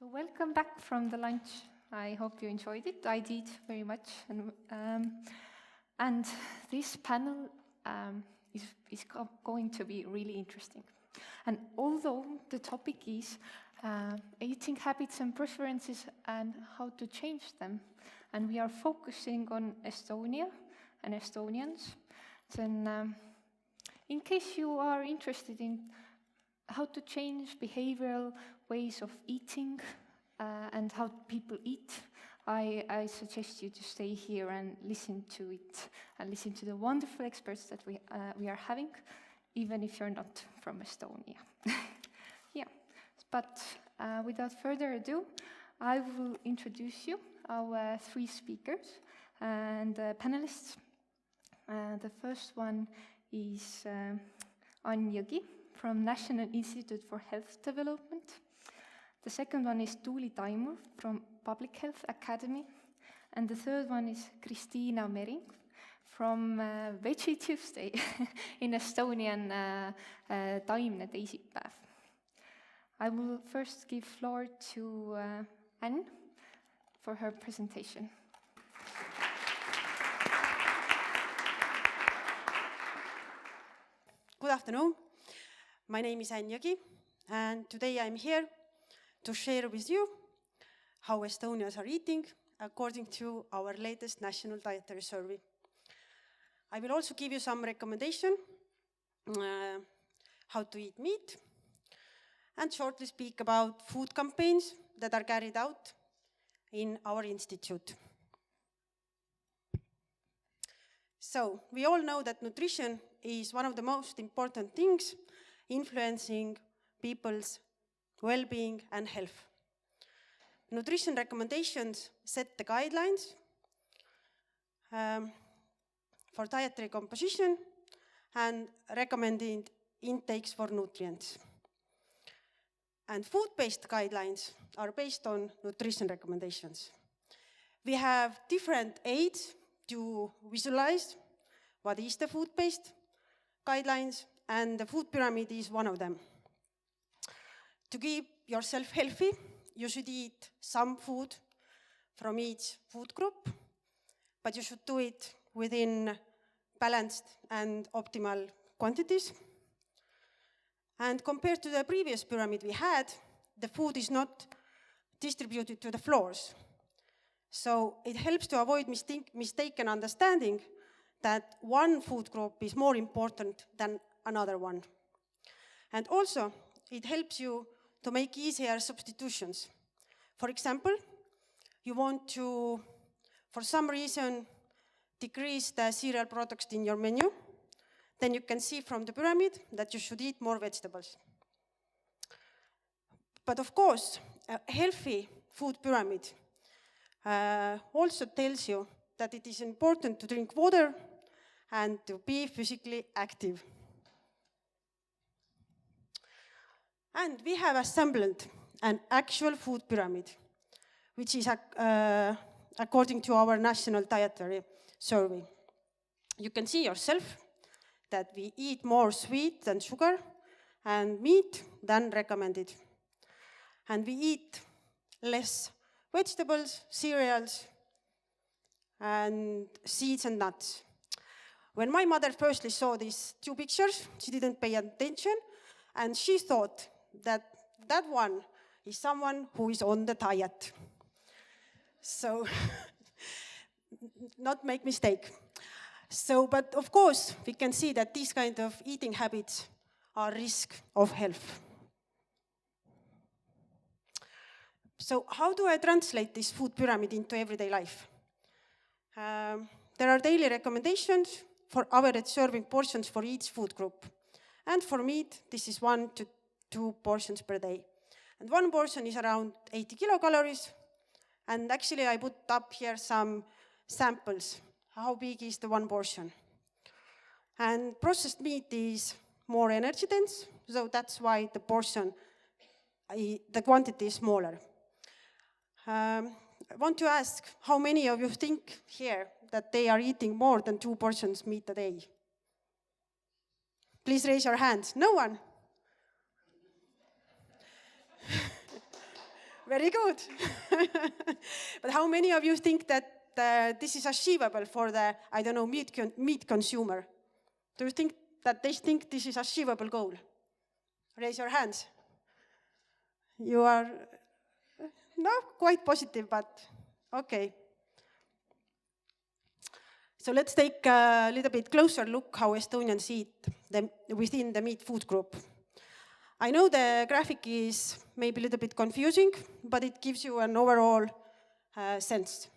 So welcome back from the lunch. I hope you enjoyed it. I did very much. And this panel is going to be really interesting. And although the topic is eating habits and preferences and how to change them, and we are focusing on Estonia and Estonians, then in case you are interested in how to change behavioral ways of eating and how people eat, I suggest you to stay here and listen to it and listen to the wonderful experts that we are having, even if you're not from Estonia. Yeah, but without further ado, I will introduce you our three speakers and panelists. The first one is Jõgi from National Institute for Health Development. The second one is Taimur from Public Health Academy. And the third one is Kristina from Veggie Tuesday in Estonian Taimne, Teisipäev. I will first give floor to Anne for her presentation. Good afternoon. My name is Jõgi, and today I'm here to share with you how Estonians are eating according to our latest national dietary survey. I will also give you some recommendation how to eat meat and shortly speak about food campaigns that are carried out in our institute. So, we all know that nutrition is one of the most important things influencing people's well-being and health. Nutrition recommendations set the guidelines for dietary composition and recommended intakes for nutrients. And food-based guidelines are based on nutrition recommendations. We have different aids to visualize what is the food-based guidelines, and the food pyramid is one of them. To keep yourself healthy, you should eat some food from each food group, but you should do it within balanced and optimal quantities. And compared to the previous pyramid we had, the food is not distributed to the floors. So it helps to avoid mistaken understanding that one food group is more important than another one. And also, it helps you to make easier substitutions. For example, you want to, for some reason, decrease the cereal products in your menu, then you can see from the pyramid that you should eat more vegetables. But of course, a healthy food pyramid also tells you that it is important to drink water and to be physically active. And we have assembled an actual food pyramid, which is according to our national dietary survey. You can see yourself that we eat more sweet and sugar and meat than recommended. And we eat less vegetables, cereals, and seeds and nuts. When my mother firstly saw these two pictures, she didn't pay attention, and she thought that that one is someone who is on the diet. So, not make mistake. So, but of course, we can see that these kind of eating habits are risk of health. So, how do I translate this food pyramid into everyday life? There are daily recommendations for average serving portions for each food group. And for meat, this is 1 to 2 portions per day. And one portion is around 80 kilocalories. And actually, I put up here some samples. How big is the one portion? And processed meat is more energy dense, so that's why the portion, the quantity is smaller. I want to ask, how many of you think here that they are eating more than 2 portions meat a day? Please raise your hands. No one? Very good. But how many of you think that this is achievable for the, I don't know, meat consumer? Do you think that they think this is achievable goal? Raise your hands. You are not quite positive, but okay. So let's take a little bit closer look how Estonians eat within the meat food group. I know the graphic is maybe a little bit confusing, but it gives you an overall sense.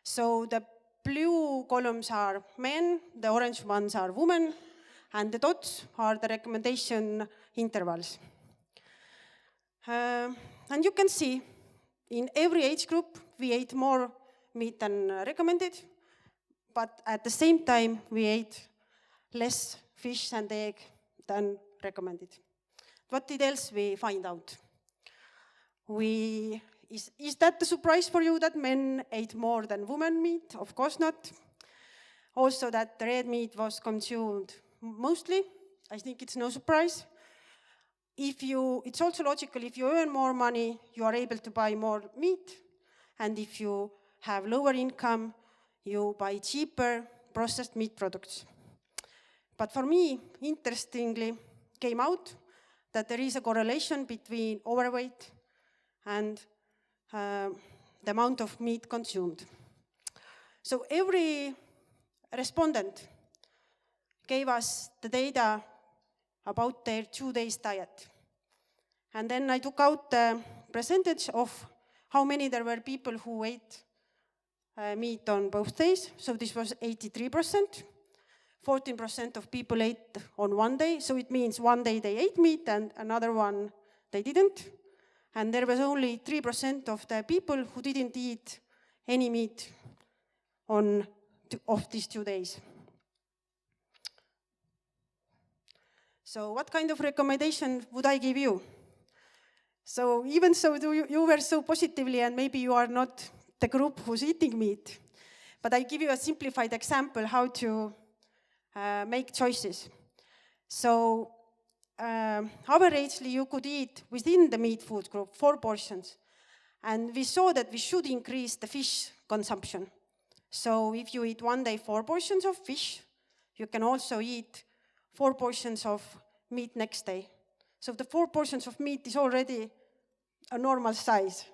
So the blue columns are men, the orange ones are women, and the dots are the recommendation intervals. And you can see in every age group we ate more meat than recommended, but at the same time we ate less fish and egg than recommended. What else we find out? Is that a surprise for you that men ate more than women meat? Of course not. Also that the red meat was consumed mostly. I think it's no surprise. It's also logical, if you earn more money, you are able to buy more meat. And if you have lower income, you buy cheaper processed meat products. But for me, interestingly, came out that there is a correlation between overweight and the amount of meat consumed. So every respondent gave us the data about their 2 days diet. And then I took out the percentage of how many there were people who ate meat on both days. So this was 83%. 14% of people ate on 1 day. So it means 1 day they ate meat and another one they didn't. And there was only 3% of the people who didn't eat any meat of these 2 days. So what kind of recommendation would I give you? So even so you were so positively, and maybe you are not the group who's eating meat, but I give you a simplified example how to make choices. So averagely you could eat within the meat food group 4 portions. And we saw that we should increase the fish consumption. So if you eat 1 day 4 portions of fish, you can also eat 4 portions of meat next day. So the 4 portions of meat is already a normal size.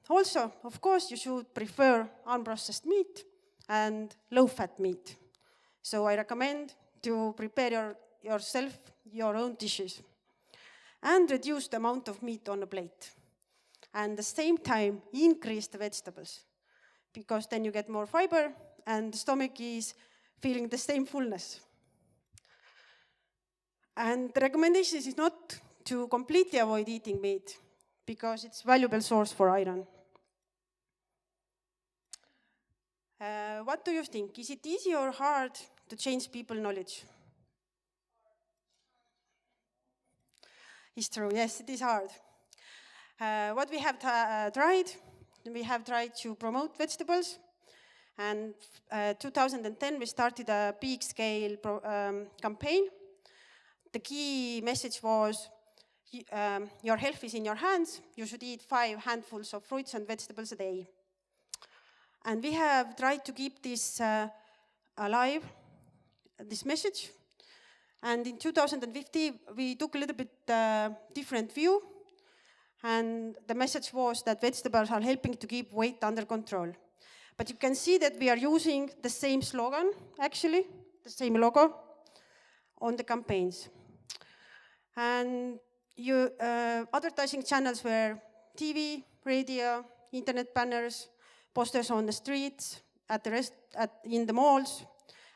Also, of course, you should prefer unprocessed meat and low-fat meat. So I recommend to prepare yourself your own dishes and reduce the amount of meat on a plate. And at the same time, increase the vegetables, because then you get more fiber and the stomach is feeling the same fullness. And the recommendation is not to completely avoid eating meat, because it's a valuable source for iron. What do you think? Is it easy or hard to change people's knowledge? It's true, yes, it is hard. What we have tried, we have tried to promote vegetables. And 2010, we started a big-scale campaign. The key message was, your health is in your hands. You should eat 5 handfuls of fruits and vegetables a day. And we have tried to keep this alive, this message. And in 2015, we took a little bit different view. And the message was that vegetables are helping to keep weight under control. But you can see that we are using the same slogan, actually, the same logo on the campaigns. And advertising channels were TV, radio, internet banners, posters on the streets, in the malls,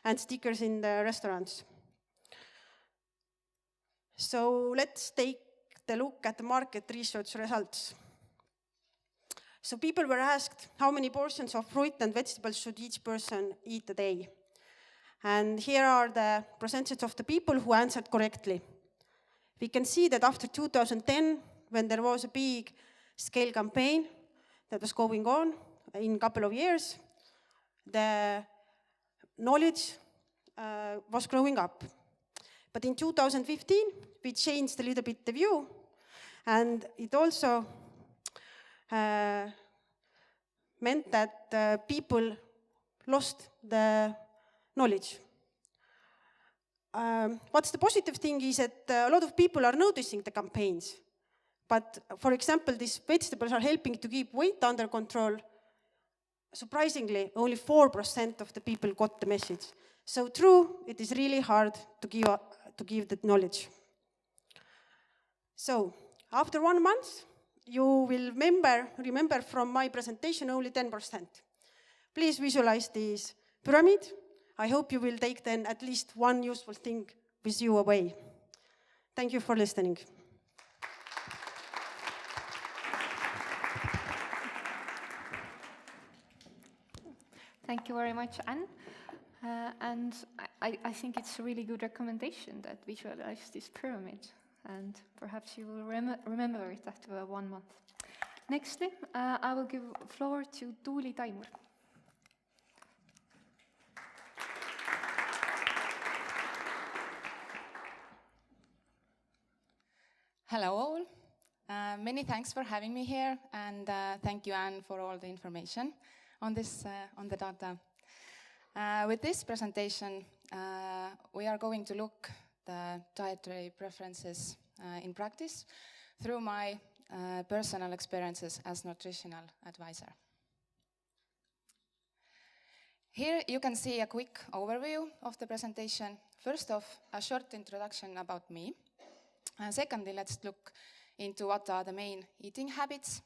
and stickers in the restaurants. So let's take a look at the market research results. So people were asked how many portions of fruit and vegetables should each person eat a day. And here are the percentages of the people who answered correctly. We can see that after 2010, when there was a big scale campaign that was going on in a couple of years, the knowledge was growing up. But in 2015, we changed a little bit the view, And it also meant that people lost the knowledge. What's the positive thing is that a lot of people are noticing the campaigns. But for example, these vegetables are helping to keep weight under control. Surprisingly, only 4% of the people got the message. So true, it is really hard to give that knowledge. So after 1 month, you will remember from my presentation only 10%. Please visualize this pyramid. I hope you will take then at least one useful thing with you away. Thank you for listening. Thank you very much, Anne. And I think it's a really good recommendation that visualize this pyramid, and perhaps you will remember it after 1 month. Nextly, I will give floor to Tuuli Taimur. Hello all. Many thanks for having me here, and thank you, Anne, for all the information on the data. With this presentation, we are going to look the dietary preferences in practice through my personal experiences as nutritional advisor. Here you can see a quick overview of the presentation. First off, a short introduction about me. Secondly, let's look into what are the main eating habits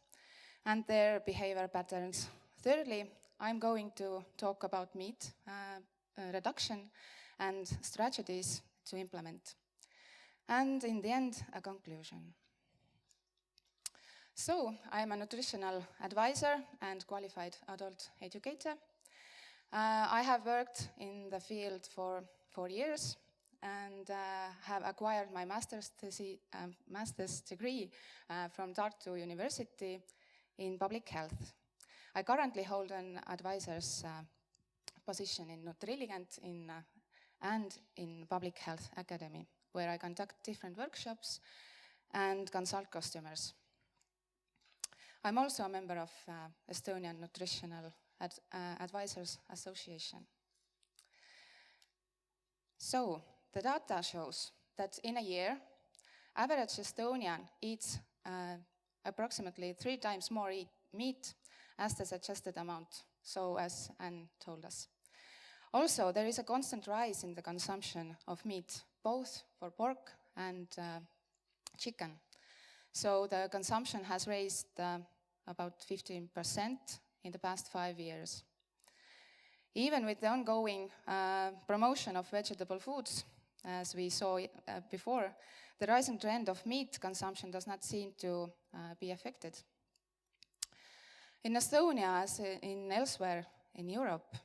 and their behavior patterns. Thirdly, I'm going to talk about meat reduction and strategies to implement. And in the end, a conclusion. So, I'm a nutritional advisor and qualified adult educator. I have worked in the field for 4 years and have acquired my master's degree from Tartu University in public health. I currently hold an advisor's position in Nutrilligant and in Public Health Academy, where I conduct different workshops and consult customers. I'm also a member of Estonian Nutritional Advisors Association. So, the data shows that in a year, average Estonian eats approximately 3 times more meat as the suggested amount, so as Anne told us. Also, there is a constant rise in the consumption of meat, both for pork and chicken. So the consumption has raised about 15% in the past 5 years. Even with the ongoing promotion of vegetable foods, as we saw before, the rising trend of meat consumption does not seem to be affected. In Estonia, as in elsewhere in Europe,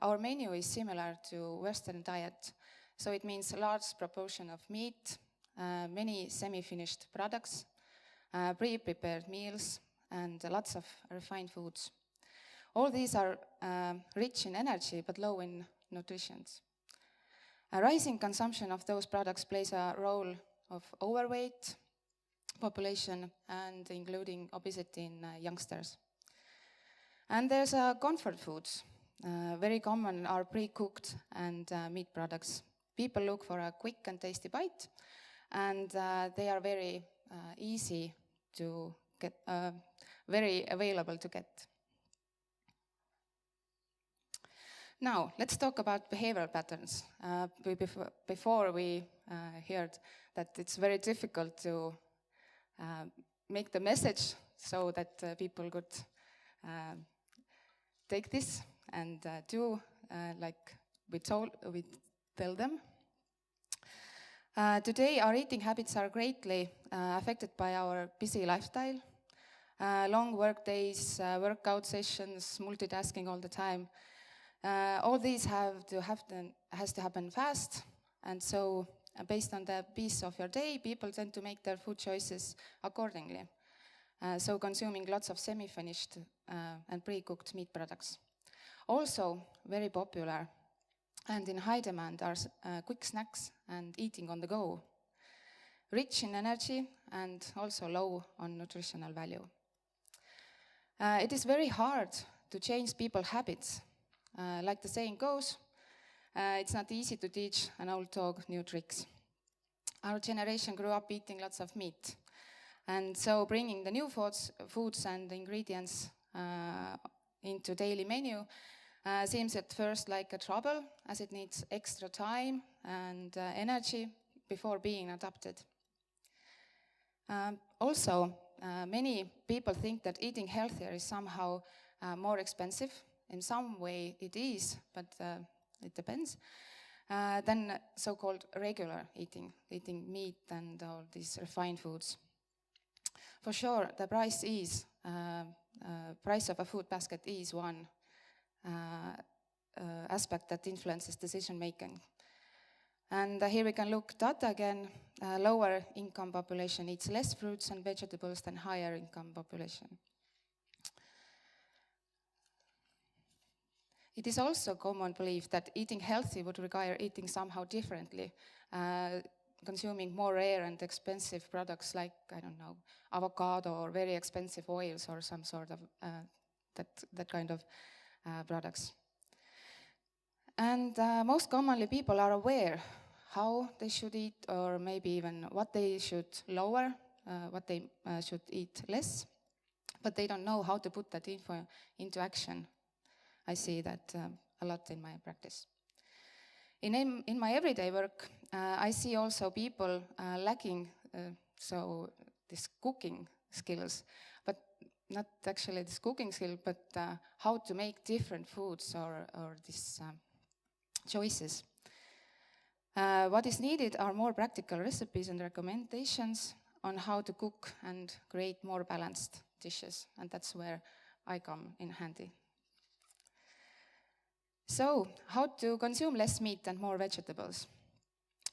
our menu is similar to Western diet. So it means a large proportion of meat, many semi-finished products, pre-prepared meals, and lots of refined foods. All these are rich in energy but low in nutrition. A rising consumption of those products plays a role of overweight population and including obesity in youngsters. And there's comfort foods. Very common are pre-cooked and meat products. People look for a quick and tasty bite, and they are very easy to get, very available to get. Now, let's talk about behavioral patterns. Before we heard that it's very difficult to make the message so that people could take this and do like we tell them. Today, our eating habits are greatly affected by our busy lifestyle. Long work days, workout sessions, multitasking all the time. All these has to happen fast, and so based on the pace of your day, people tend to make their food choices accordingly. So consuming lots of semi-finished and pre-cooked meat products. Also very popular and in high demand are quick snacks and eating on the go. rich in energy and also low on nutritional value. It is very hard to change people's habits. Like the saying goes, it's not easy to teach an old dog new tricks. Our generation grew up eating lots of meat. And so bringing the new foods and ingredients into daily menu seems at first like a trouble, as it needs extra time and energy before being adapted. Also, many people think that eating healthier is somehow more expensive. In some way it is, but it depends, than so-called regular eating meat and all these refined foods. For sure, the price of a food basket is one aspect that influences decision making. And here we can look data again. Lower income population eats less fruits and vegetables than higher income population. It is also common belief that eating healthy would require eating somehow differently, consuming more rare and expensive products like, I don't know, avocado or very expensive oils or some sort of that kind of products. And most commonly people are aware how they should eat, or maybe even what they should lower, what they should eat less, but they don't know how to put that info into action. I see that a lot in my practice. In my everyday work, I see also people lacking this cooking skills, but not actually this cooking skill, but how to make different foods or these choices. What is needed are more practical recipes and recommendations on how to cook and create more balanced dishes, and that's where I come in handy. So, how to consume less meat and more vegetables?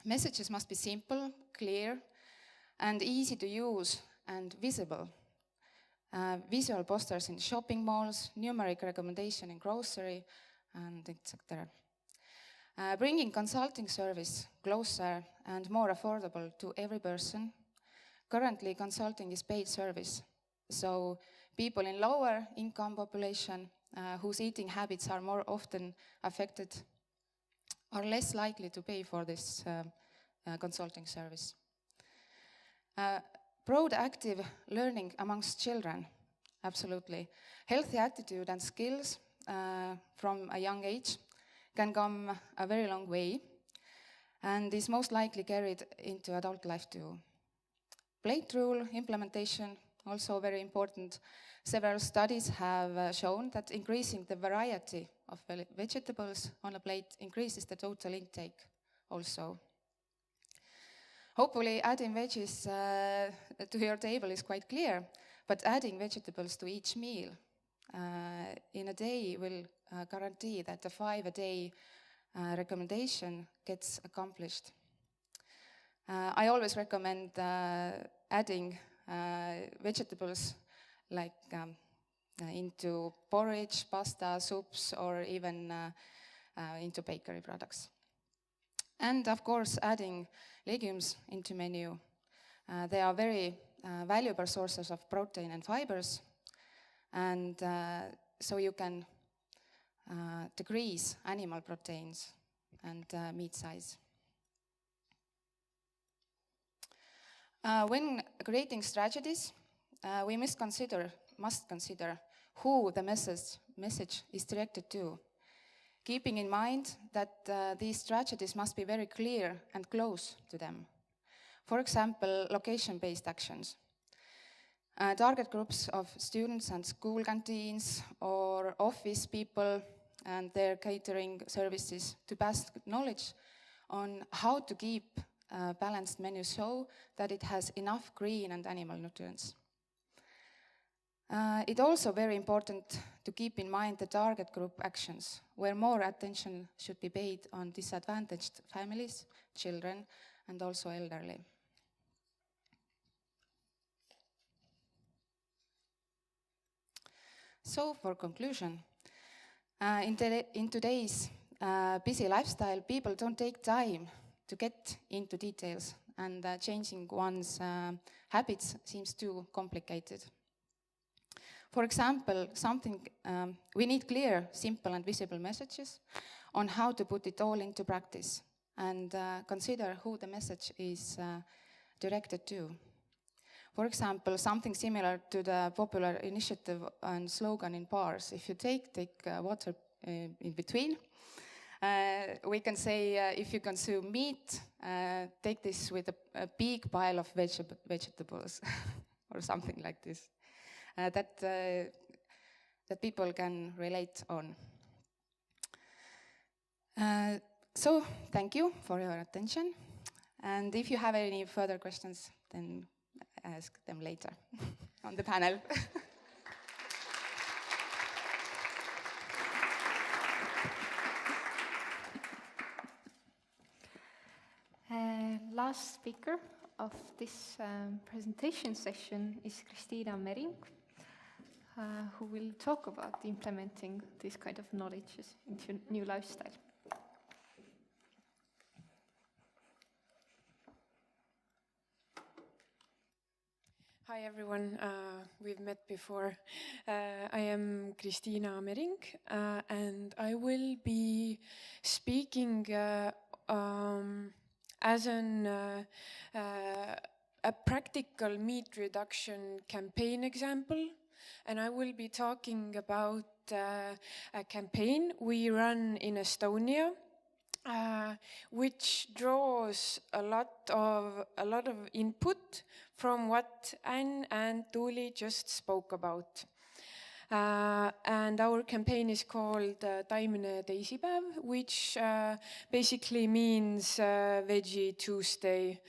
Messages must be simple, clear, and easy to use and visible. Visual posters in shopping malls, numeric recommendation in grocery, and etc. Bringing consulting service closer and more affordable to every person. Currently, consulting is paid service, so people in lower income population whose eating habits are more often affected are less likely to pay for this consulting service. Proactive learning amongst children, absolutely. Healthy attitude and skills from a young age can come a very long way and is most likely carried into adult life too. Plate rule implementation, also very important. Several studies have shown that increasing the variety of vegetables on a plate increases the total intake also. Hopefully adding veggies to your table is quite clear, but adding vegetables to each meal in a day will guarantee that the 5-a-day recommendation gets accomplished. I always recommend adding vegetables like into porridge, pasta, soups, or even into bakery products. And of course, adding legumes into menu. They are very valuable sources of protein and fibers, and so you can decrease animal proteins and meat size. When creating strategies, we must consider who the message is directed to, keeping in mind that these strategies must be very clear and close to them. For example, location-based actions. Target groups of students and school canteens or office people and their catering services to pass knowledge on how to keep a balanced menu so that it has enough green and animal nutrients. It's also very important to keep in mind the target group actions, where more attention should be paid on disadvantaged families, children, and also elderly. So, for conclusion, in today's busy lifestyle, people don't take time to get into details and changing one's habits seems too complicated. For example, we need clear, simple and visible messages on how to put it all into practice and consider who the message is directed to. For example, something similar to the popular initiative and slogan in bars. If you take water in between, we can say if you consume meat, take this with a big pile of vegetables or something like this. That people can relate on. So thank you for your attention. And if you have any further questions, then ask them later on the panel. Last speaker of this presentation session is Kristina Mering, who will talk about implementing this kind of knowledge into new lifestyle. Hi everyone, we've met before. I am Kristina Mering and I will be speaking as a practical meat reduction campaign example, and I will be talking about a campaign we run in Estonia, which draws a lot of input from what Anne and Tuuli just spoke about. And our campaign is called Taimne, Teisipäev, which basically means Veggie Tuesday.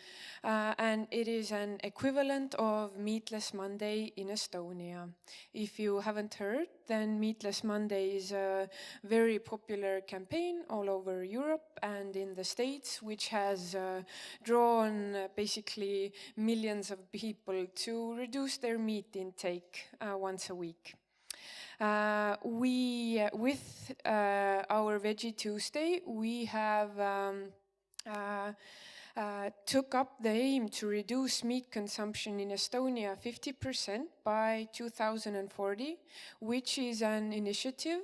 And it is an equivalent of Meatless Monday in Estonia. If you haven't heard, then Meatless Monday is a very popular campaign all over Europe and in the States, which has drawn basically millions of people to reduce their meat intake once a week. With our Veggie Tuesday, we have took up the aim to reduce meat consumption in Estonia 50% by 2040, which is an initiative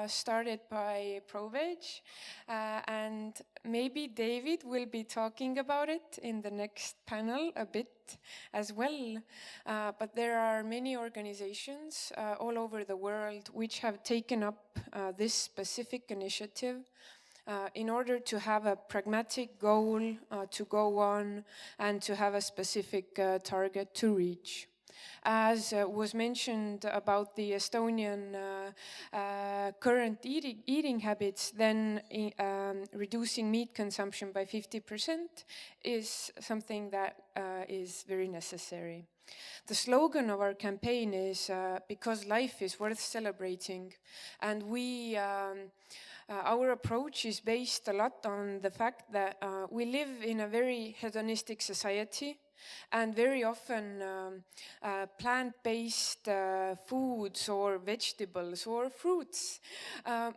started by ProVeg, and maybe David will be talking about it in the next panel a bit as well. But there are many organizations all over the world which have taken up this specific initiative in order to have a pragmatic goal to go on and to have a specific target to reach. As was mentioned about the Estonian current eating habits, then reducing meat consumption by 50% is something that is very necessary. The slogan of our campaign is because life is worth celebrating, and our approach is based a lot on the fact that we live in a very hedonistic society, and very often plant-based foods or vegetables or fruits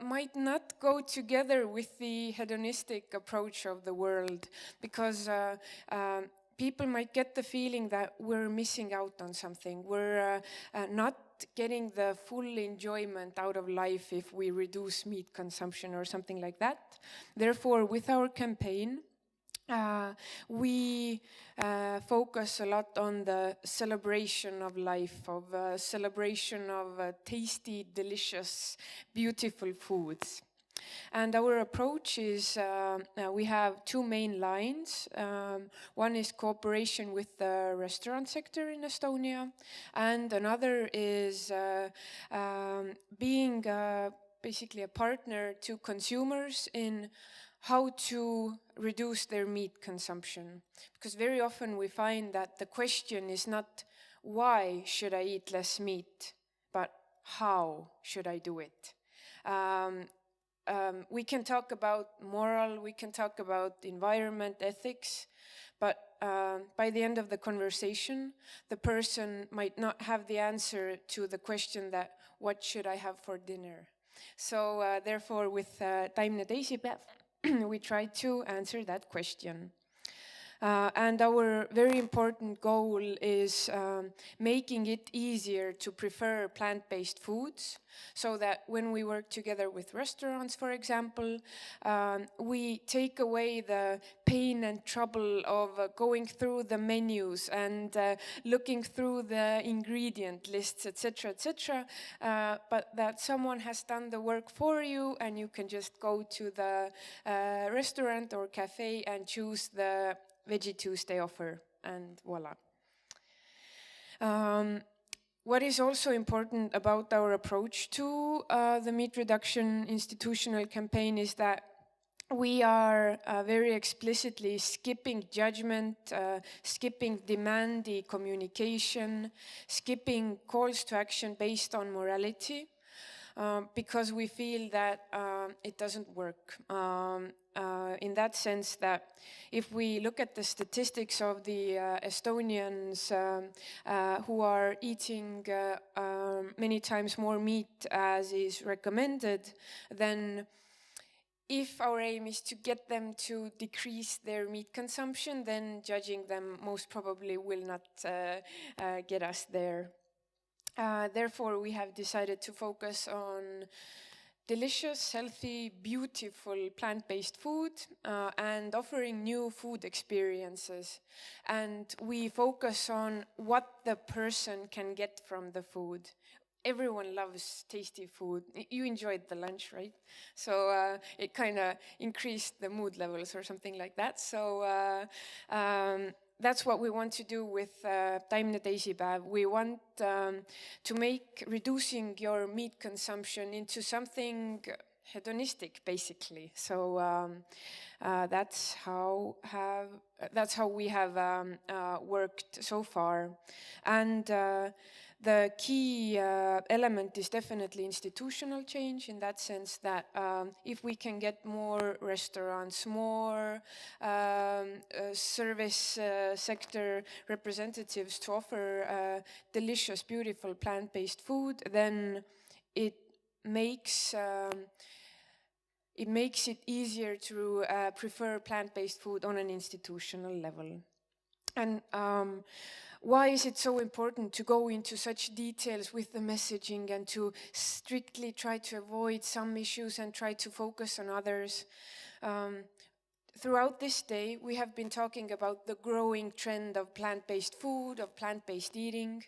might not go together with the hedonistic approach of the world, because people might get the feeling that we're missing out on something. We're not getting the full enjoyment out of life if we reduce meat consumption or something like that. Therefore, with our campaign, we focus a lot on the celebration of life, of celebration of tasty, delicious, beautiful foods. And our approach is, we have two main lines. One is cooperation with the restaurant sector in Estonia, and another is being basically a partner to consumers in how to reduce their meat consumption. Because very often we find that the question is not why should I eat less meat, but how should I do it? We can talk about moral, we can talk about environment, ethics, but by the end of the conversation, the person might not have the answer to the question that, what should I have for dinner? So therefore, with Taimne Teisipäev, we try to answer that question. And our very important goal is making it easier to prefer plant-based foods, so that when we work together with restaurants, for example, we take away the pain and trouble of going through the menus and looking through the ingredient lists, etc., etc., but that someone has done the work for you, and you can just go to the restaurant or cafe and choose the Veggie Tuesday offer, and voila. What is also important about our approach to the meat reduction institutional campaign is that we are very explicitly skipping judgment, skipping demanding communication, skipping calls to action based on morality, because we feel that it doesn't work. In that sense that if we look at the statistics of the Estonians who are eating many times more meat as is recommended, then if our aim is to get them to decrease their meat consumption, then judging them most probably will not get us there. Therefore, we have decided to focus on delicious, healthy, beautiful plant-based food and offering new food experiences. And we focus on what the person can get from the food. Everyone loves tasty food. You enjoyed the lunch, right? So it kind of increased the mood levels or something like that. So that's what we want to do with Taimne Teisipäev. We want to make reducing your meat consumption into something hedonistic, basically. So that's how we have worked so far. And the key element is definitely institutional change, in that sense that if we can get more restaurants, more service sector representatives to offer delicious, beautiful plant-based food, then it makes it easier to prefer plant-based food on an institutional level. And why is it so important to go into such details with the messaging and to strictly try to avoid some issues and try to focus on others? Throughout this day, we have been talking about the growing trend of plant-based food, of plant-based eating.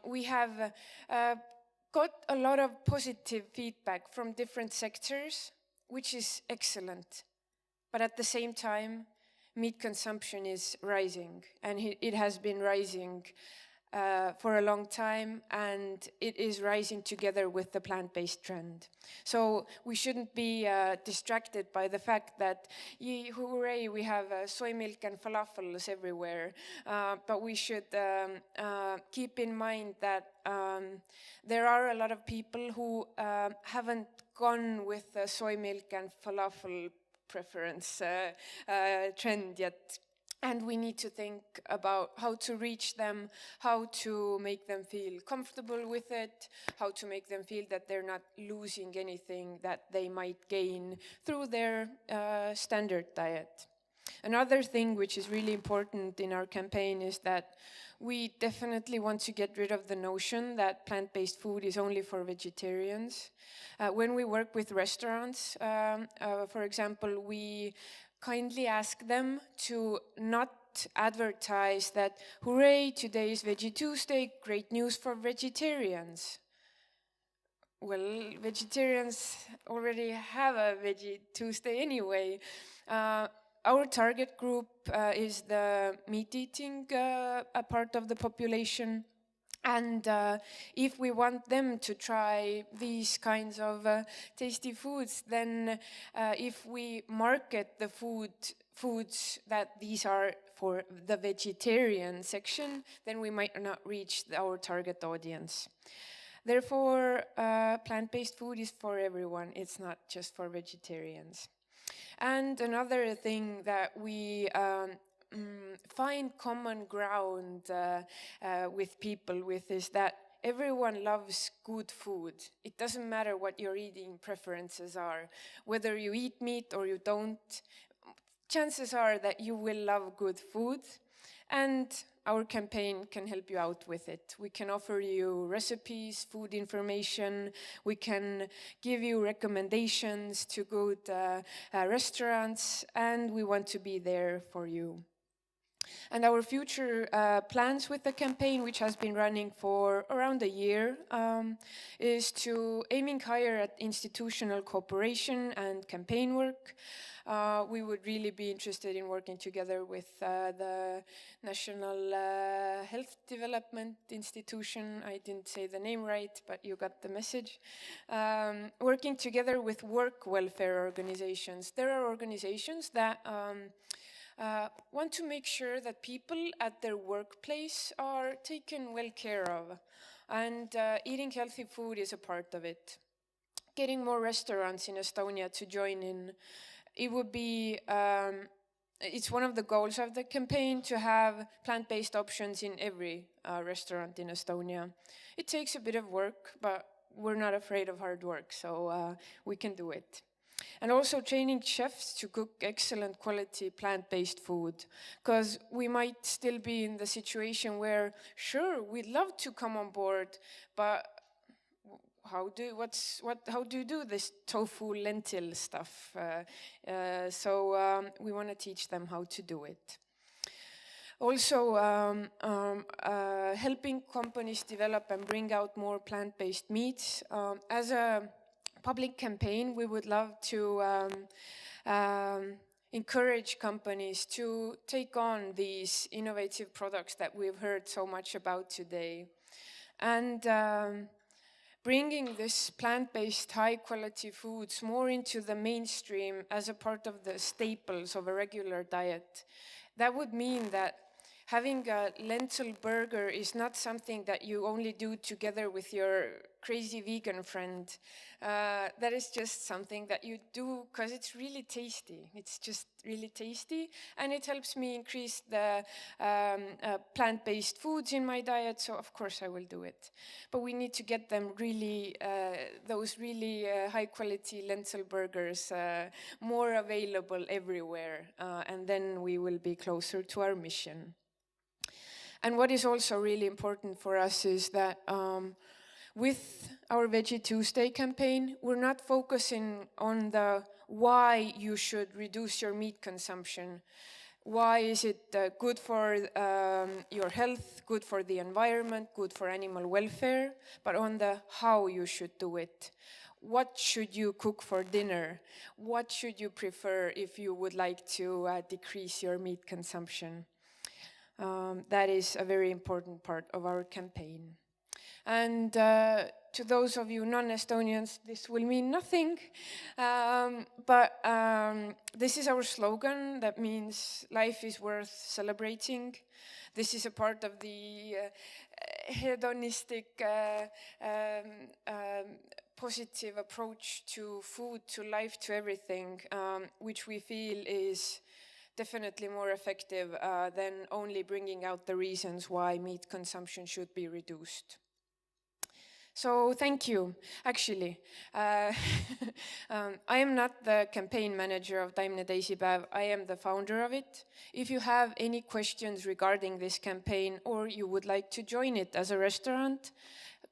We have got a lot of positive feedback from different sectors, which is excellent. But at the same time, meat consumption is rising, and it has been rising for a long time, and it is rising together with the plant-based trend. So we shouldn't be distracted by the fact that, hooray, we have soy milk and falafels everywhere, but we should keep in mind that there are a lot of people who haven't gone with the soy milk and falafel preference trend yet. And we need to think about how to reach them, how to make them feel comfortable with it, how to make them feel that they're not losing anything that they might gain through their standard diet. Another thing which is really important in our campaign is that we definitely want to get rid of the notion that plant-based food is only for vegetarians. When we work with restaurants, for example, we kindly ask them to not advertise that, hooray, today is Veggie Tuesday, great news for vegetarians. Well, vegetarians already have a Veggie Tuesday anyway. Our target group is the meat-eating part of the population. And if we want them to try these kinds of tasty foods, then if we market the foods that these are for the vegetarian section, then we might not reach our target audience. Therefore, plant-based food is for everyone. It's not just for vegetarians. And another thing that we find common ground with people with is that everyone loves good food. It doesn't matter what your eating preferences are, whether you eat meat or you don't. chances are that you will love good food, and our campaign can help you out with it. We can offer you recipes, food information, we can give you recommendations to good restaurants, and we want to be there for you. And our future plans with the campaign, which has been running for around a year, is to aiming higher at institutional cooperation and campaign work. We would really be interested in working together with the National Health Development Institution. I didn't say the name right, but you got the message. Working together with work welfare organizations. There are organizations that want to make sure that people at their workplace are taken well care of, and eating healthy food is a part of it. Getting more restaurants in Estonia to join in, it would be, it's one of the goals of the campaign to have plant-based options in every restaurant in Estonia. It takes a bit of work, but we're not afraid of hard work, so we can do it. And also training chefs to cook excellent quality plant-based food, because we might still be in the situation where, sure, we'd love to come on board, but how do you do this tofu lentil stuff? So we want to teach them how to do it. Also, helping companies develop and bring out more plant-based meats. As a public campaign, we would love to encourage companies to take on these innovative products that we've heard so much about today. And bringing this plant-based high-quality foods more into the mainstream as a part of the staples of a regular diet. That would mean that having a lentil burger is not something that you only do together with your crazy vegan friend. That is just something that you do because it's really tasty. It's just really tasty, and it helps me increase the plant-based foods in my diet, so of course I will do it. But we need to get them really, those really high-quality lentil burgers more available everywhere, and then we will be closer to our mission. And what is also really important for us is that with our Veggie Tuesday campaign, we're not focusing on the why you should reduce your meat consumption. Why is it good for your health, good for the environment, good for animal welfare, but on the how you should do it. What should you cook for dinner? What should you prefer if you would like to decrease your meat consumption? That is a very important part of our campaign. And to those of you non-Estonians, this will mean nothing, but this is our slogan that means life is worth celebrating. This is a part of the hedonistic, positive approach to food, to life, to everything, which we feel is definitely more effective than only bringing out the reasons why meat consumption should be reduced. So thank you. Actually, I am not the campaign manager of Taimne Teisipäev. I am the founder of it. If you have any questions regarding this campaign or you would like to join it as a restaurant,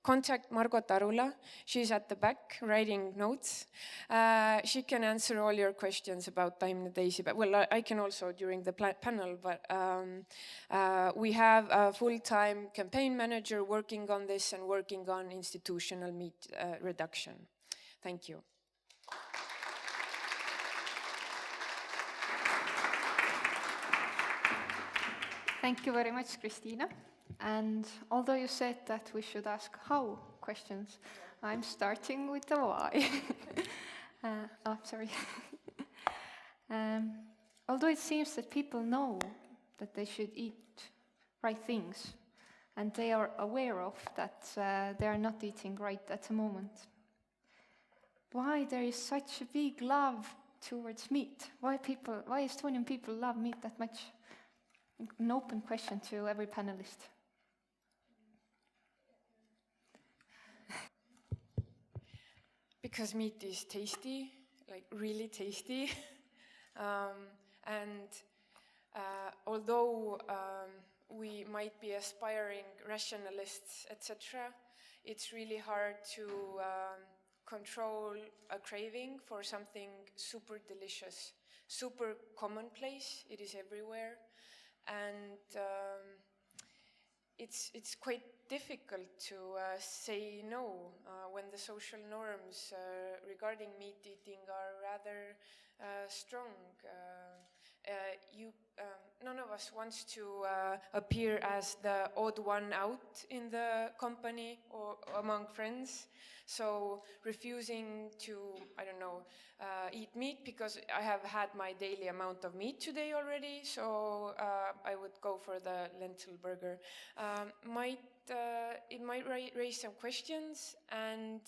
contact Margot Arula. She's at the back writing notes. She can answer all your questions about Taimne Teisipäev. Well, I can also during the panel, but we have a full-time campaign manager working on this and working on institutional meat reduction. Thank you. Thank you very much, Kristina. And although you said that we should ask how questions, I'm starting with the why. Sorry. Although it seems that people know that they should eat right things, and they are aware of that they are not eating right at the moment, why there is such a big love towards meat? Why Estonian people love meat that much? An open question to every panelist. Because meat is tasty, like really tasty. And although we might be aspiring rationalists, etc., it's really hard to control a craving for something super delicious, super commonplace. It is everywhere, and it's quite difficult to say no when the social norms regarding meat eating are rather strong. None of us wants to appear as the odd one out in the company or among friends. So refusing to, I don't know, eat meat because I have had my daily amount of meat today already, so I would go for the lentil burger. It might raise some questions, and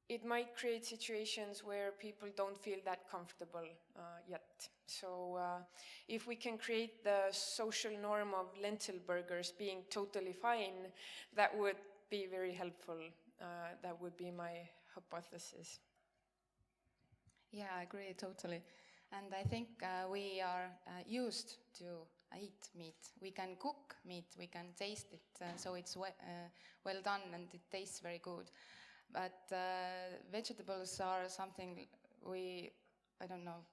it might create situations where people don't feel that comfortable yet. So if we can create the social norm of lentil burgers being totally fine, that would be very helpful. That would be my hypothesis. Yeah, I agree totally. And I think we are used to eat meat. We can cook meat, we can taste it, so it's well done and it tastes very good. But vegetables are something I don't know,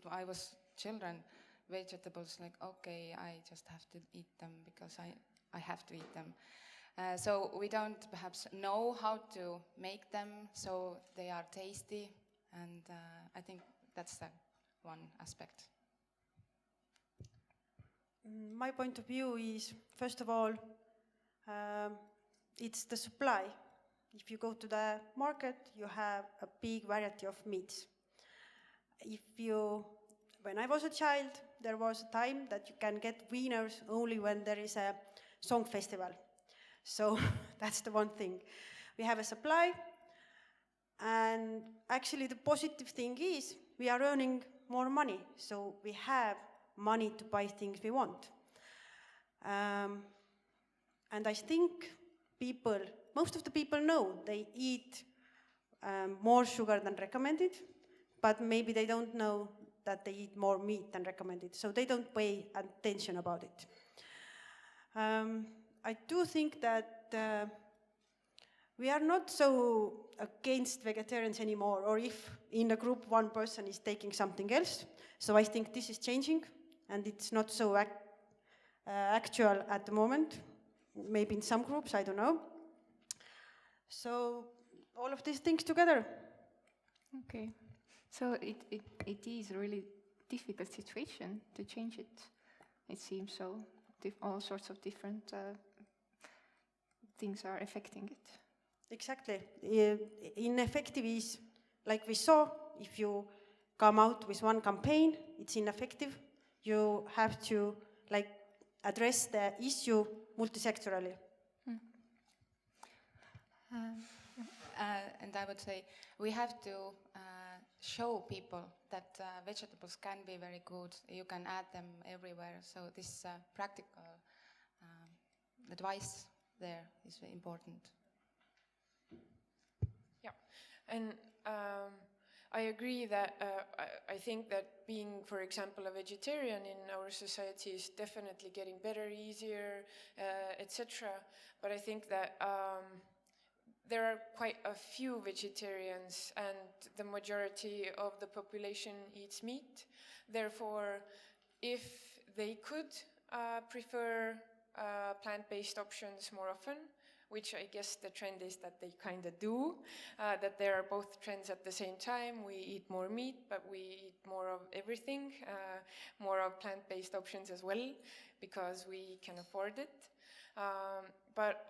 I was children, vegetables like, okay, I just have to eat them because I have to eat them. So we don't perhaps know how to make them so they are tasty, and I think that's the one aspect. My point of view is, first of all, it's the supply. If you go to the market, you have a big variety of meats. When I was a child, there was a time that you can get wieners only when there is a song festival. So that's the one thing. We have a supply, and actually the positive thing is we are earning more money, so we have money to buy things we want. And I think most of the people know they eat more sugar than recommended, but maybe they don't know that they eat more meat than recommended, so they don't pay attention about it. I do think that we are not so against vegetarians anymore, or if in a group one person is taking something else. So I think this is changing, and it's not so actual at the moment. Maybe in some groups, I don't know. So all of these things together. Okay. So it is a really difficult situation to change it. It seems so. All sorts of different things are affecting it. Exactly. Ineffective is, like we saw, if you come out with one campaign, it's ineffective. You have to address the issue multisectorally. And I would say we have to show people that vegetables can be very good. You can add them everywhere. So this practical advice there is very important. Yeah, and I agree that I think that being, for example, a vegetarian in our society is definitely getting better, easier, etc. But I think that there are quite a few vegetarians, and the majority of the population eats meat. Therefore, if they could prefer plant-based options more often, which I guess the trend is that they kind of do, that there are both trends at the same time. We eat more meat, but we eat more of everything, more of plant-based options as well, because we can afford it. But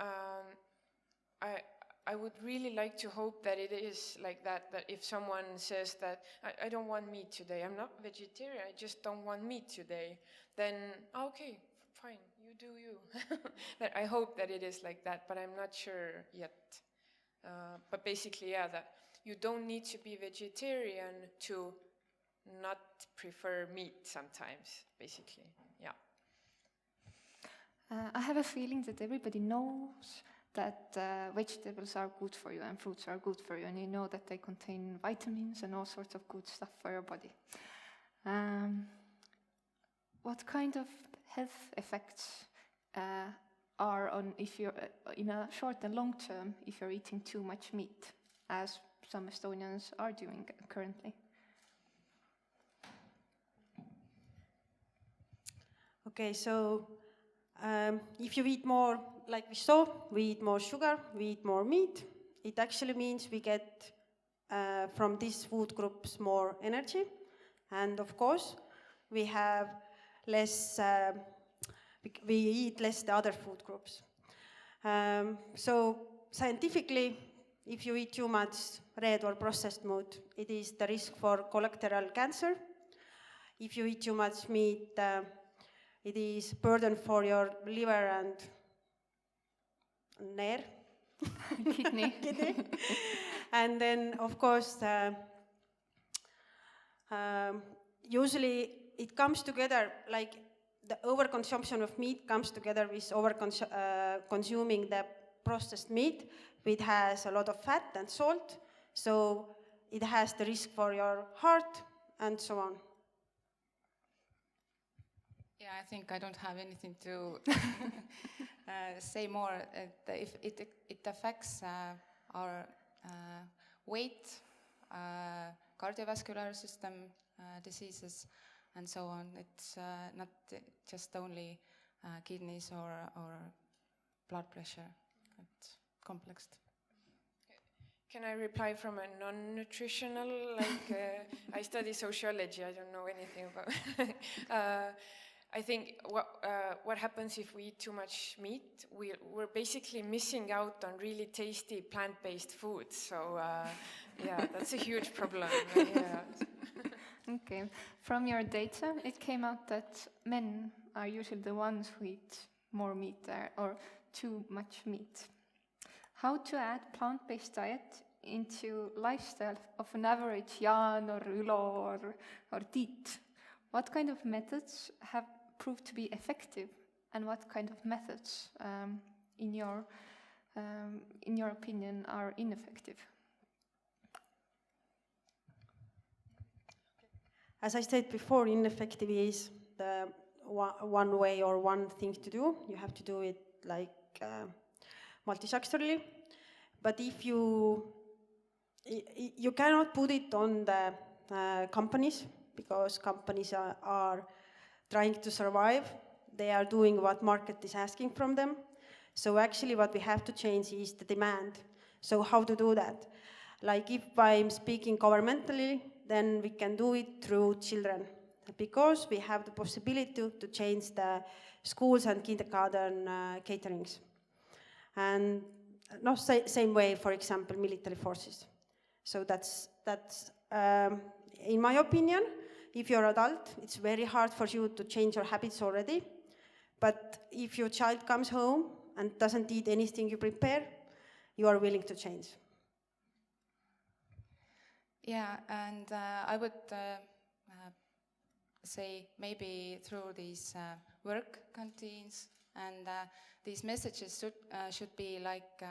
I would really like to hope that it is like that if someone says that, I don't want meat today, I'm not vegetarian, I just don't want meat today, then okay, fine, you do you. That I hope that it is like that, but I'm not sure yet. But basically, yeah, that you don't need to be vegetarian to not prefer meat sometimes, basically, yeah. I have a feeling that everybody knows that vegetables are good for you and fruits are good for you, and you know that they contain vitamins and all sorts of good stuff for your body. what kind of health effects are on if you're in a short and long term if you're eating too much meat, as some Estonians are doing currently? Okay, so if you eat more, like we saw, we eat more sugar, we eat more meat, it actually means we get from these food groups more energy. And of course, we have less, we eat less the other food groups. So scientifically, if you eat too much red or processed meat, it is the risk for colorectal cancer. If you eat too much meat, it is burden for your liver and nerve. Kidney. Kidney. And then, of course, usually it comes together, like the overconsumption of meat comes together with consuming the processed meat, which has a lot of fat and salt, so it has the risk for your heart and so on. Yeah, I think I don't have anything to say more. If it affects our weight, cardiovascular system diseases, and so on. It's not just only kidneys or blood pressure. It's complex. Can I reply from a non-nutritional, like I study sociology, I don't know anything about I think what happens if we eat too much meat, we're basically missing out on really tasty plant-based food. So yeah, that's a huge problem. Yeah. Okay. From your data, it came out that men are usually the ones who eat more meat or too much meat. How to add plant-based diet into lifestyle of an average Jaan or Ülo or Tiit? What kind of methods have proved to be effective, and what kind of methods, in your opinion, are ineffective? As I said before, ineffective is the one way or one thing to do. You have to do it like multisectorally. But if you cannot put it on the companies, because companies are trying to survive. They are doing what market is asking from them. So actually what we have to change is the demand. So how to do that? Like if I'm speaking governmentally, then we can do it through children, because we have the possibility to change the schools and kindergarten caterings. And no, same way, for example, military forces. So that's in my opinion, if you're an adult, it's very hard for you to change your habits already. But if your child comes home and doesn't eat anything you prepare, you are willing to change. Yeah, and I would say maybe through these work canteens, and these messages should be like,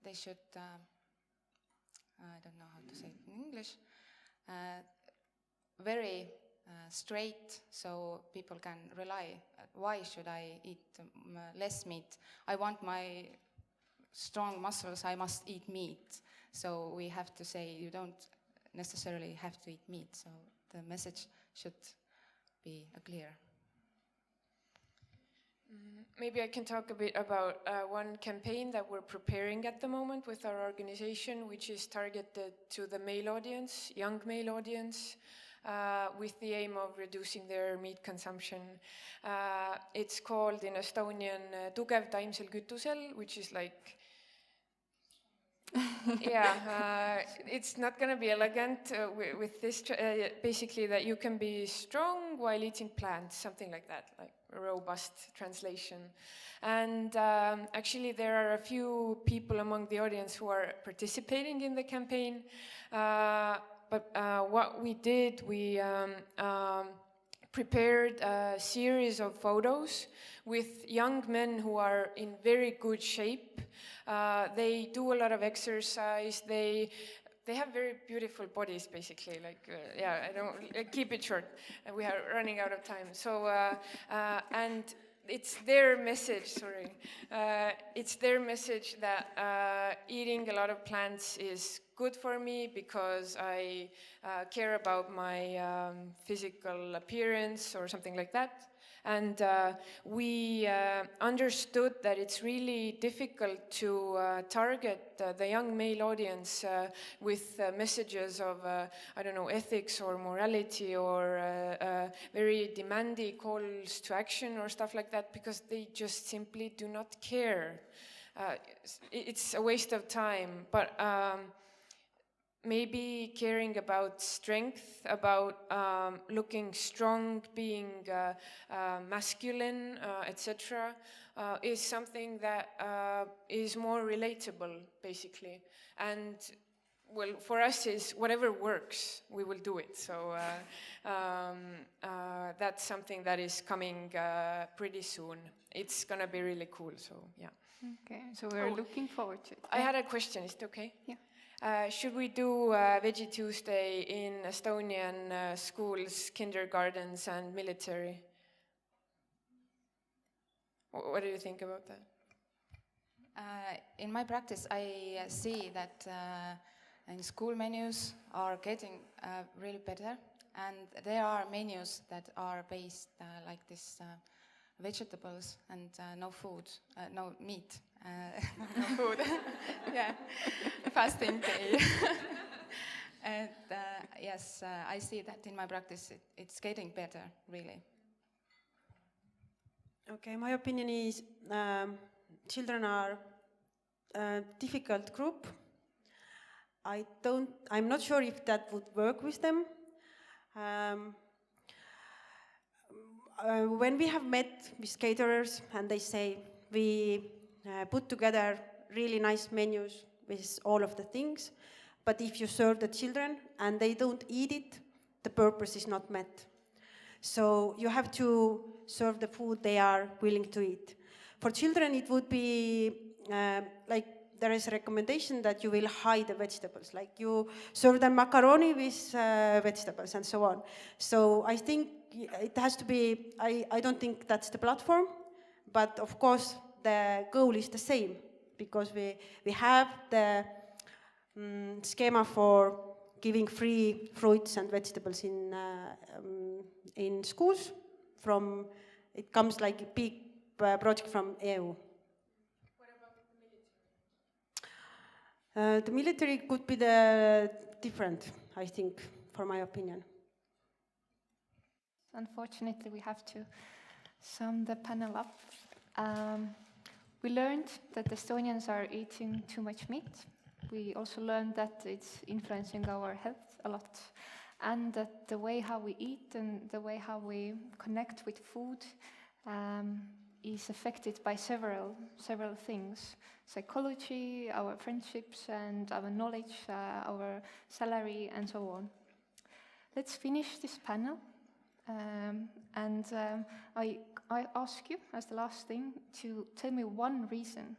they should, I don't know how to say it in English, very straight, so people can rely. Why should I eat less meat? I want my strong muscles, I must eat meat. So we have to say you don't necessarily have to eat meat. So the message should be clear. Maybe I can talk a bit about one campaign that we're preparing at the moment with our organization, which is targeted to the male audience, young male audience, with the aim of reducing their meat consumption. It's called in Estonian Tugev taimsel kütusel, which is like, yeah, it's not going to be elegant with this, basically that you can be strong while eating plants, something like that, like a robust translation. And actually there are a few people among the audience who are participating in the campaign. But what we did, we prepared a series of photos with young men who are in very good shape. They do a lot of exercise. They they have very beautiful bodies, basically. I don't keep it short. We are running out of time. So, and it's their message. Sorry, it's their message that eating a lot of plants is good for me because I care about my physical appearance or something like that. And we understood that it's really difficult to target the young male audience with messages of, I don't know, ethics or morality or very demanding calls to action or stuff like that, because they just simply do not care. It's a waste of time, but maybe caring about strength, about looking strong, being masculine, etc., is something that is more relatable, basically. And well, for us is whatever works, we will do it. So that's something that is coming pretty soon. It's gonna be really cool, so yeah. Okay, so we're looking forward to it. I had a question, is it okay? Yeah. Should we do Veggie Tuesday in Estonian schools, kindergartens and military? What do you think about that? In my practice, I see that in school menus are getting really better, and there are menus that are based like this vegetables and no food, no meat. No food. Yeah, fasting day. And yes, I see that in my practice it's getting better, really. Okay, my opinion is children are a difficult group. I'm not sure if that would work with them. When we have met with caterers and they say we put together really nice menus with all of the things, but if you serve the children and they don't eat it, the purpose is not met. So you have to serve the food they are willing to eat. For children, it would be like there is a recommendation that you will hide the vegetables, like you serve them macaroni with vegetables and so on. So I think it has to be, I don't think that's the platform, but of course the goal is the same, because we have the schema for giving free fruits and vegetables in schools. It comes like a big project from EU. What about the military? The military could be different, I think, for my opinion. Unfortunately, we have to sum the panel up. We learned that Estonians are eating too much meat. We also learned that it's influencing our health a lot, and that the way how we eat and the way how we connect with food is affected by several things: psychology, our friendships, and our knowledge, our salary, and so on. Let's finish this panel. I ask you, as the last thing, to tell me one reason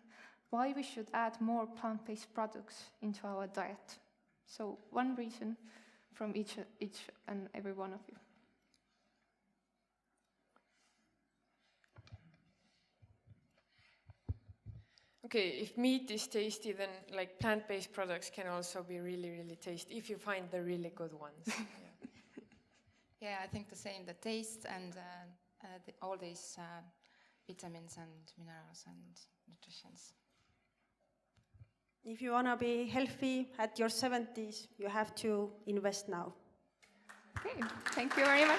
why we should add more plant-based products into our diet. So one reason from each and every one of you. Okay, if meat is tasty, then like plant-based products can also be really, really tasty if you find the really good ones. Yeah. Yeah, I think the same. The taste and all these vitamins and minerals and nutritions. If you want to be healthy at your 70s, you have to invest now. Okay, thank you very much.